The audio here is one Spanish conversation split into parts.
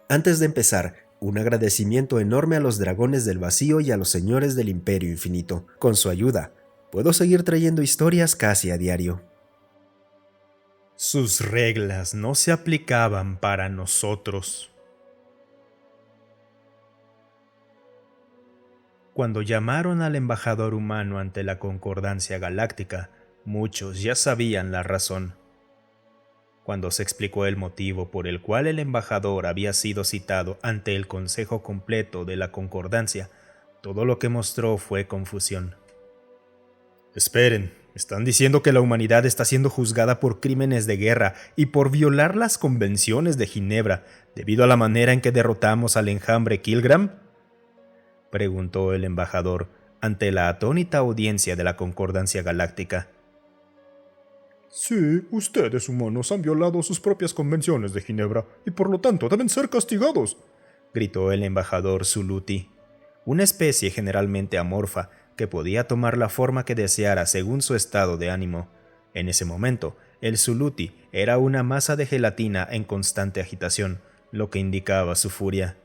Antes de empezar, un agradecimiento enorme a los dragones del vacío y a los señores del Imperio Infinito. Con su ayuda, puedo seguir trayendo historias casi a diario. Sus reglas no se aplicaban para nosotros. Cuando llamaron al embajador humano ante la Concordancia Galáctica, muchos ya sabían la razón. Cuando se explicó el motivo por el cual el embajador había sido citado ante el Consejo Completo de la Concordancia, todo lo que mostró fue confusión. Esperen, ¿están diciendo que la humanidad está siendo juzgada por crímenes de guerra y por violar las convenciones de Ginebra debido a la manera en que derrotamos al enjambre Kilgram?, preguntó el embajador ante la atónita audiencia de la Concordancia Galáctica. Sí, ustedes humanos han violado sus propias convenciones de Ginebra y por lo tanto deben ser castigados, gritó el embajador Zuluti, una especie generalmente amorfa que podía tomar la forma que deseara según su estado de ánimo. En ese momento, el Zuluti era una masa de gelatina en constante agitación, lo que indicaba su furia.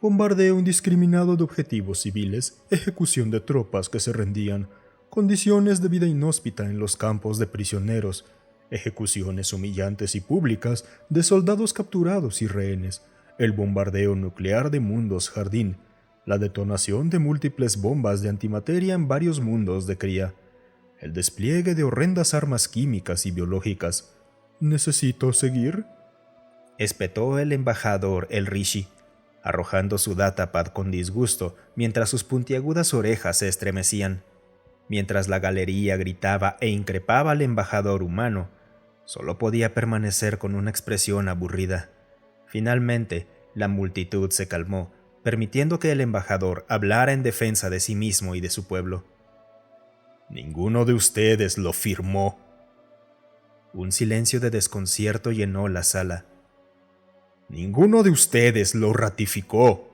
Bombardeo indiscriminado de objetivos civiles, ejecución de tropas que se rendían, condiciones de vida inhóspita en los campos de prisioneros, ejecuciones humillantes y públicas de soldados capturados y rehenes, el bombardeo nuclear de mundos jardín, la detonación de múltiples bombas de antimateria en varios mundos de cría, el despliegue de horrendas armas químicas y biológicas. ¿Necesito seguir?, espetó el embajador el Rishi, arrojando su datapad con disgusto mientras sus puntiagudas orejas se estremecían. Mientras la galería gritaba e increpaba al embajador humano, solo podía permanecer con una expresión aburrida. Finalmente, la multitud se calmó, permitiendo que el embajador hablara en defensa de sí mismo y de su pueblo. Ninguno de ustedes lo firmó. Un silencio de desconcierto llenó la sala. Ninguno de ustedes lo ratificó.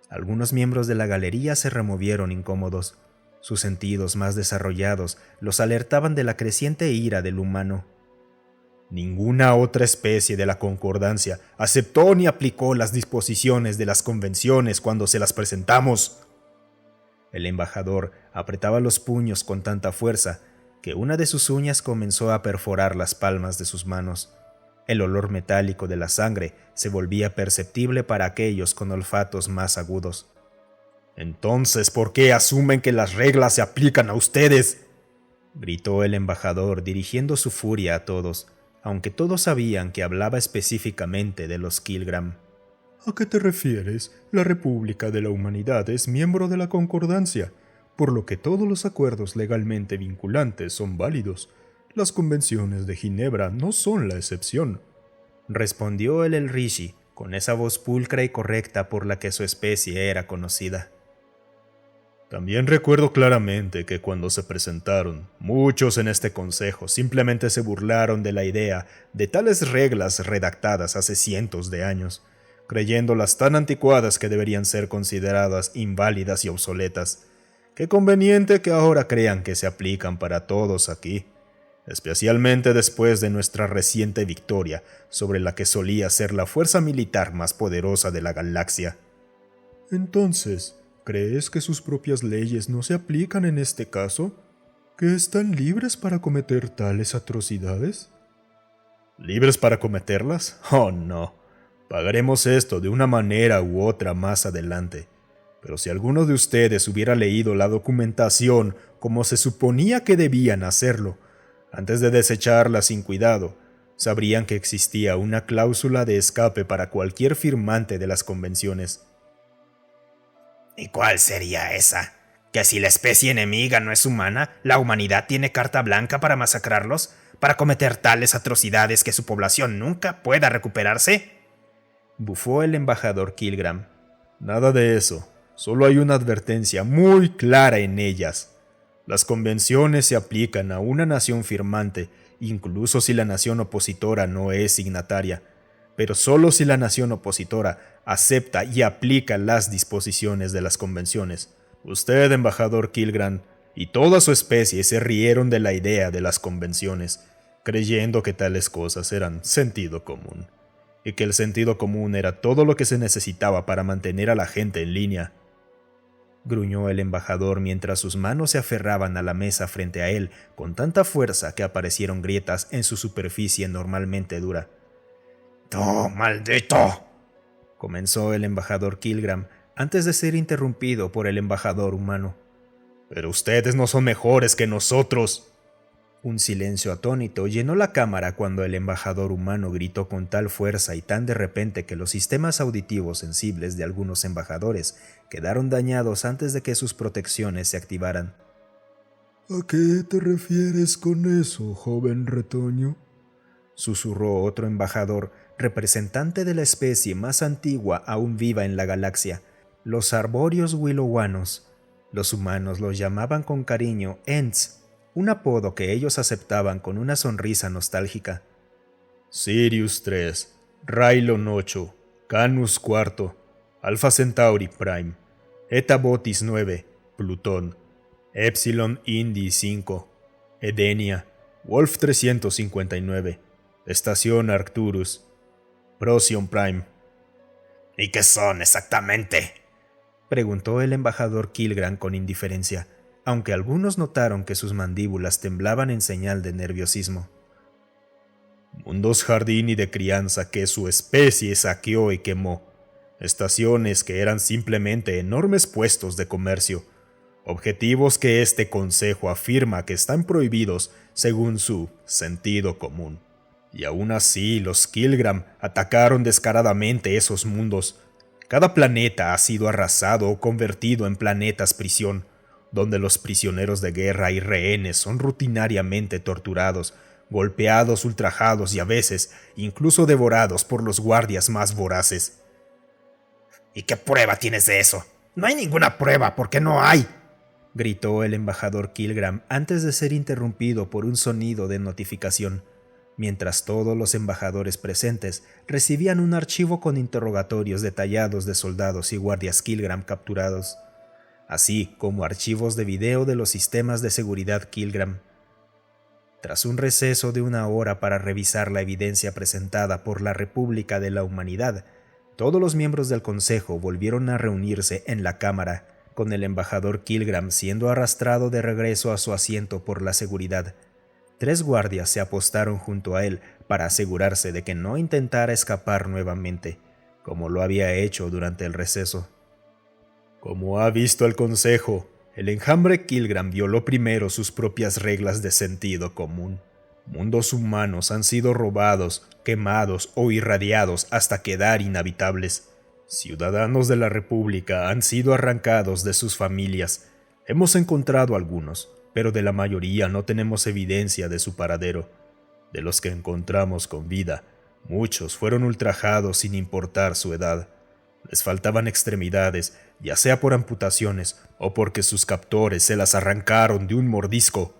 Algunos miembros de la galería se removieron incómodos. Sus sentidos más desarrollados los alertaban de la creciente ira del humano. Ninguna otra especie de la Concordancia aceptó ni aplicó las disposiciones de las convenciones cuando se las presentamos. El embajador apretaba los puños con tanta fuerza que una de sus uñas comenzó a perforar las palmas de sus manos. El olor metálico de la sangre se volvía perceptible para aquellos con olfatos más agudos. Entonces, ¿por qué asumen que las reglas se aplican a ustedes?, gritó el embajador dirigiendo su furia a todos, aunque todos sabían que hablaba específicamente de los Kilgram. ¿A qué te refieres? La República de la Humanidad es miembro de la Concordancia, por lo que todos los acuerdos legalmente vinculantes son válidos. Las convenciones de Ginebra no son la excepción, respondió el Rishi con esa voz pulcra y correcta por la que su especie era conocida. También recuerdo claramente que cuando se presentaron, muchos en este consejo simplemente se burlaron de la idea de tales reglas redactadas hace cientos de años, creyéndolas tan anticuadas que deberían ser consideradas inválidas y obsoletas. Qué conveniente que ahora crean que se aplican para todos aquí, especialmente después de nuestra reciente victoria sobre la que solía ser la fuerza militar más poderosa de la galaxia. Entonces, ¿crees que sus propias leyes no se aplican en este caso? ¿Que están libres para cometer tales atrocidades? ¿Libres para cometerlas? Oh, no. Pagaremos esto de una manera u otra más adelante. Pero si alguno de ustedes hubiera leído la documentación como se suponía que debían hacerlo, antes de desecharla sin cuidado, sabrían que existía una cláusula de escape para cualquier firmante de las convenciones. ¿Y cuál sería esa? ¿Que si la especie enemiga no es humana, la humanidad tiene carta blanca para masacrarlos, para cometer tales atrocidades que su población nunca pueda recuperarse? Bufó el embajador Kilgram. Nada de eso. Solo hay una advertencia muy clara en ellas. Las convenciones se aplican a una nación firmante, incluso si la nación opositora no es signataria, pero solo si la nación opositora acepta y aplica las disposiciones de las convenciones. Usted, embajador Kilgram, y toda su especie se rieron de la idea de las convenciones, creyendo que tales cosas eran sentido común. y que el sentido común era todo lo que se necesitaba para mantener a la gente en línea. Gruñó el embajador mientras sus manos se aferraban a la mesa frente a él con tanta fuerza que aparecieron grietas en su superficie normalmente dura. ¡Tú, maldito!, comenzó el embajador Kilgram antes de ser interrumpido por el embajador humano. Pero ustedes no son mejores que nosotros. Un silencio atónito llenó la cámara cuando el embajador humano gritó con tal fuerza y tan de repente que los sistemas auditivos sensibles de algunos embajadores quedaron dañados antes de que sus protecciones se activaran. ¿A qué te refieres con eso, joven retoño?, susurró otro embajador, representante de la especie más antigua aún viva en la galaxia, los arbóreos willowanos. Los humanos los llamaban con cariño Ents, un apodo que ellos aceptaban con una sonrisa nostálgica. Sirius 3, Rylon 8, Canus 4, Alpha Centauri Prime, Eta Botis 9, Plutón, Epsilon Indi 5, Edenia, Wolf 359, Estación Arcturus, Procyon Prime. ¿Y qué son exactamente?, preguntó el embajador Kilgram con indiferencia, aunque algunos notaron que sus mandíbulas temblaban en señal de nerviosismo. Mundos jardín y de crianza que su especie saqueó y quemó, estaciones que eran simplemente enormes puestos de comercio, objetivos que este consejo afirma que están prohibidos según su sentido común. Y aún así los Kilgram atacaron descaradamente esos mundos. Cada planeta ha sido arrasado o convertido en planetas prisión, donde los prisioneros de guerra y rehenes son rutinariamente torturados, golpeados, ultrajados y a veces incluso devorados por los guardias más voraces. ¿Y qué prueba tienes de eso? No hay ninguna prueba, porque no hay, gritó el embajador Kilgram antes de ser interrumpido por un sonido de notificación, mientras todos los embajadores presentes recibían un archivo con interrogatorios detallados de soldados y guardias Kilgram capturados, así como archivos de video de los sistemas de seguridad Kilgram. Tras un receso de 1 hora para revisar la evidencia presentada por la República de la Humanidad, todos los miembros del Consejo volvieron a reunirse en la Cámara, con el embajador Kilgram siendo arrastrado de regreso a su asiento por la seguridad. 3 guardias se apostaron junto a él para asegurarse de que no intentara escapar nuevamente, como lo había hecho durante el receso. Como ha visto el Consejo, el enjambre Kilgram violó primero sus propias reglas de sentido común. Mundos humanos han sido robados, quemados o irradiados hasta quedar inhabitables. Ciudadanos de la República han sido arrancados de sus familias. Hemos encontrado algunos, pero de la mayoría no tenemos evidencia de su paradero. De los que encontramos con vida, muchos fueron ultrajados sin importar su edad. Les faltaban extremidades, ya sea por amputaciones o porque sus captores se las arrancaron de un mordisco,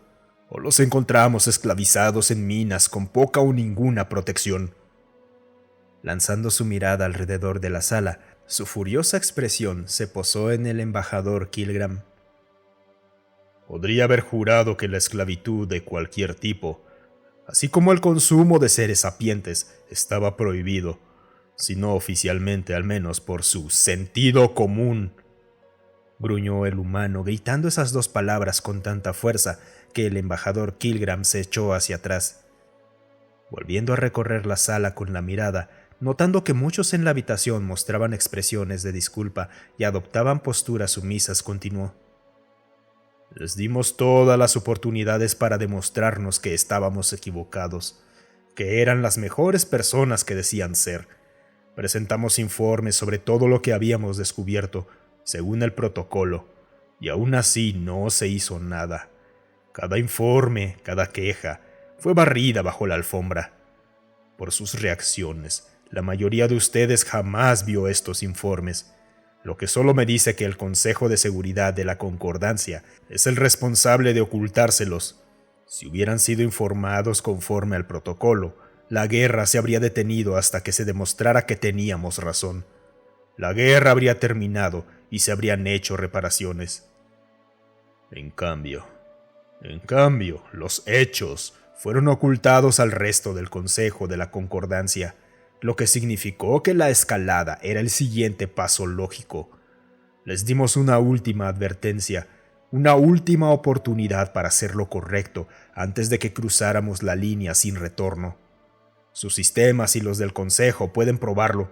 o los encontramos esclavizados en minas con poca o ninguna protección. Lanzando su mirada alrededor de la sala, su furiosa expresión se posó en el embajador Kilgram. Podría haber jurado que la esclavitud de cualquier tipo, así como el consumo de seres sapientes, estaba prohibido, si no oficialmente, al menos por su sentido común. Gruñó el humano, gritando esas 2 palabras con tanta fuerza que el embajador Kilgram se echó hacia atrás. Volviendo a recorrer la sala con la mirada, notando que muchos en la habitación mostraban expresiones de disculpa y adoptaban posturas sumisas, continuó. Les dimos todas las oportunidades para demostrarnos que estábamos equivocados, que eran las mejores personas que decían ser. Presentamos informes sobre todo lo que habíamos descubierto, según el protocolo, y aún así no se hizo nada. Cada informe, cada queja, fue barrida bajo la alfombra. Por sus reacciones, la mayoría de ustedes jamás vio estos informes, lo que solo me dice que el Consejo de Seguridad de la Concordancia es el responsable de ocultárselos. Si hubieran sido informados conforme al protocolo, la guerra se habría detenido hasta que se demostrara que teníamos razón. La guerra habría terminado y se habrían hecho reparaciones. En cambio, los hechos fueron ocultados al resto del Consejo de la Concordancia, lo que significó que la escalada era el siguiente paso lógico. Les dimos una última advertencia, una última oportunidad para hacer lo correcto antes de que cruzáramos la línea sin retorno. Sus sistemas y los del Consejo pueden probarlo.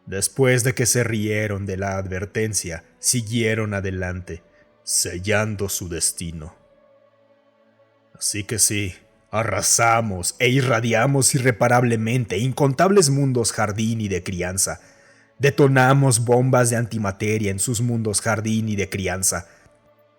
Después de que se rieron de la advertencia, siguieron adelante, sellando su destino. Así que sí, arrasamos e irradiamos irreparablemente incontables mundos jardín y de crianza. Detonamos bombas de antimateria en sus mundos jardín y de crianza.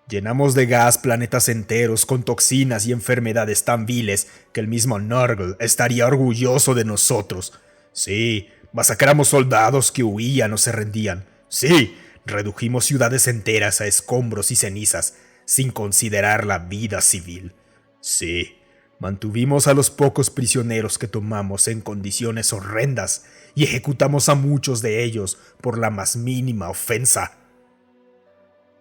Llenamos de gas planetas enteros con toxinas y enfermedades tan viles que el mismo Nurgle estaría orgulloso de nosotros. Sí, masacramos soldados que huían o se rendían. Sí, redujimos ciudades enteras a escombros y cenizas, sin considerar la vida civil. Sí, mantuvimos a los pocos prisioneros que tomamos en condiciones horrendas y ejecutamos a muchos de ellos por la más mínima ofensa.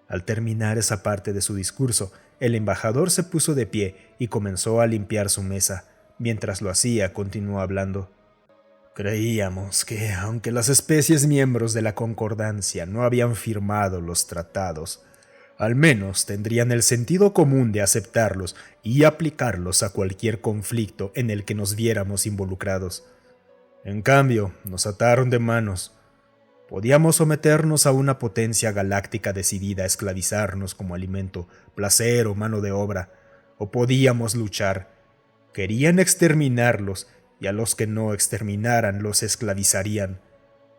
Al terminar esa parte de su discurso, el embajador se puso de pie y comenzó a limpiar su mesa. Mientras lo hacía, continuó hablando. Creíamos que, aunque las especies miembros de la Concordancia no habían firmado los tratados, al menos tendrían el sentido común de aceptarlos y aplicarlos a cualquier conflicto en el que nos viéramos involucrados. En cambio, nos ataron de manos. Podíamos someternos a una potencia galáctica decidida a esclavizarnos como alimento, placer o mano de obra, o podíamos luchar. Querían exterminarlos, y a los que no exterminaran los esclavizarían.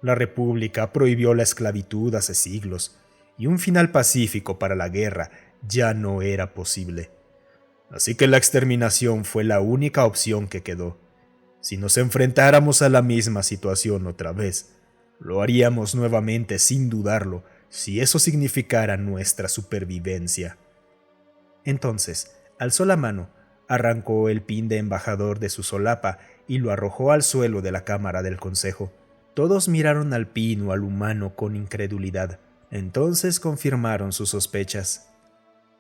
La República prohibió la esclavitud hace siglos, y un final pacífico para la guerra ya no era posible. Así que la exterminación fue la única opción que quedó. Si nos enfrentáramos a la misma situación otra vez, lo haríamos nuevamente sin dudarlo, si eso significara nuestra supervivencia. Entonces, alzó la mano, arrancó el pin de embajador de su solapa y lo arrojó al suelo de la cámara del consejo. Todos miraron al pin o al humano con incredulidad. Entonces confirmaron sus sospechas.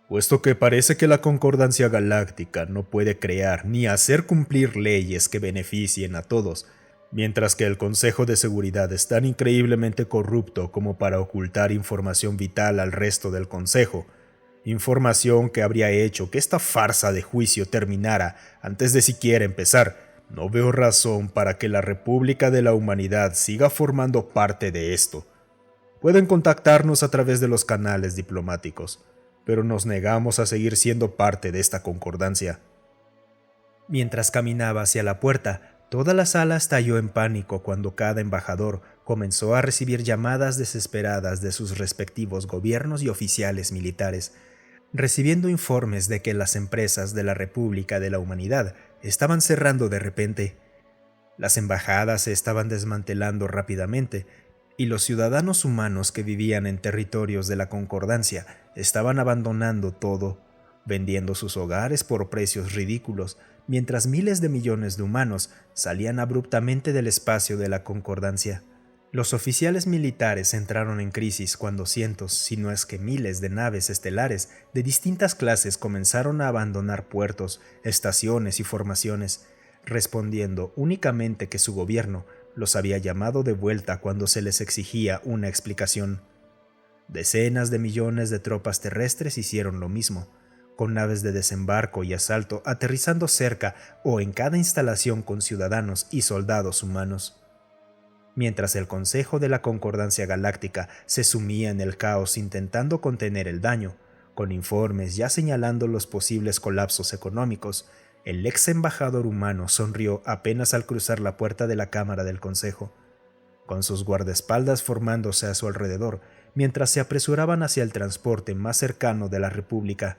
Puesto que parece que la Concordancia Galáctica no puede crear ni hacer cumplir leyes que beneficien a todos, mientras que el Consejo de Seguridad es tan increíblemente corrupto como para ocultar información vital al resto del Consejo, información que habría hecho que esta farsa de juicio terminara antes de siquiera empezar, no veo razón para que la República de la Humanidad siga formando parte de esto. Pueden contactarnos a través de los canales diplomáticos, pero nos negamos a seguir siendo parte de esta concordancia. Mientras caminaba hacia la puerta, toda la sala estalló en pánico cuando cada embajador comenzó a recibir llamadas desesperadas de sus respectivos gobiernos y oficiales militares, recibiendo informes de que las empresas de la República de la Humanidad estaban cerrando de repente. Las embajadas se estaban desmantelando rápidamente, y los ciudadanos humanos que vivían en territorios de la Concordancia estaban abandonando todo, vendiendo sus hogares por precios ridículos, mientras miles de millones de humanos salían abruptamente del espacio de la Concordancia. Los oficiales militares entraron en crisis cuando cientos, si no es que miles de naves estelares de distintas clases comenzaron a abandonar puertos, estaciones y formaciones, respondiendo únicamente que su gobierno los había llamado de vuelta cuando se les exigía una explicación. Decenas de millones de tropas terrestres hicieron lo mismo, con naves de desembarco y asalto aterrizando cerca o en cada instalación con ciudadanos y soldados humanos. Mientras el Consejo de la Concordancia Galáctica se sumía en el caos intentando contener el daño, con informes ya señalando los posibles colapsos económicos, el ex embajador humano sonrió apenas al cruzar la puerta de la cámara del Consejo, con sus guardaespaldas formándose a su alrededor mientras se apresuraban hacia el transporte más cercano de la República.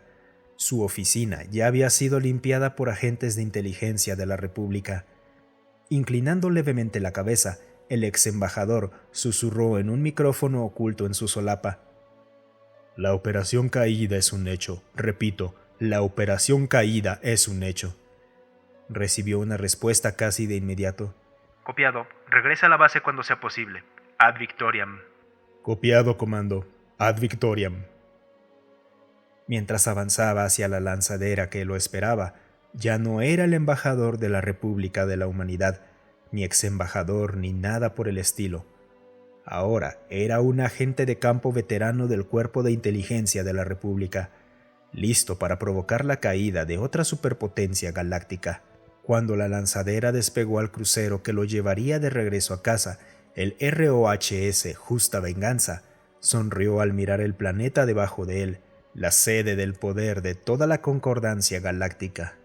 Su oficina ya había sido limpiada por agentes de inteligencia de la República. Inclinando levemente la cabeza, el ex embajador susurró en un micrófono oculto en su solapa. La operación caída es un hecho, repito, la operación caída es un hecho. Recibió una respuesta casi de inmediato. Copiado. Regresa a la base cuando sea posible. Ad Victoriam. Copiado, comando. Ad Victoriam. Mientras avanzaba hacia la lanzadera que lo esperaba, ya no era el embajador de la República de la Humanidad, ni ex embajador, ni nada por el estilo. Ahora era un agente de campo veterano del Cuerpo de Inteligencia de la República, listo para provocar la caída de otra superpotencia galáctica. Cuando la lanzadera despegó al crucero que lo llevaría de regreso a casa, el ROHS Justa Venganza sonrió al mirar el planeta debajo de él, la sede del poder de toda la concordancia galáctica.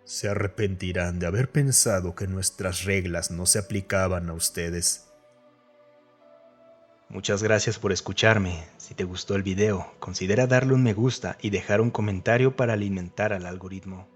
Se arrepentirán de haber pensado que nuestras reglas no se aplicaban a ustedes. Muchas gracias por escucharme. Si te gustó el video, considera darle un me gusta y dejar un comentario para alimentar al algoritmo.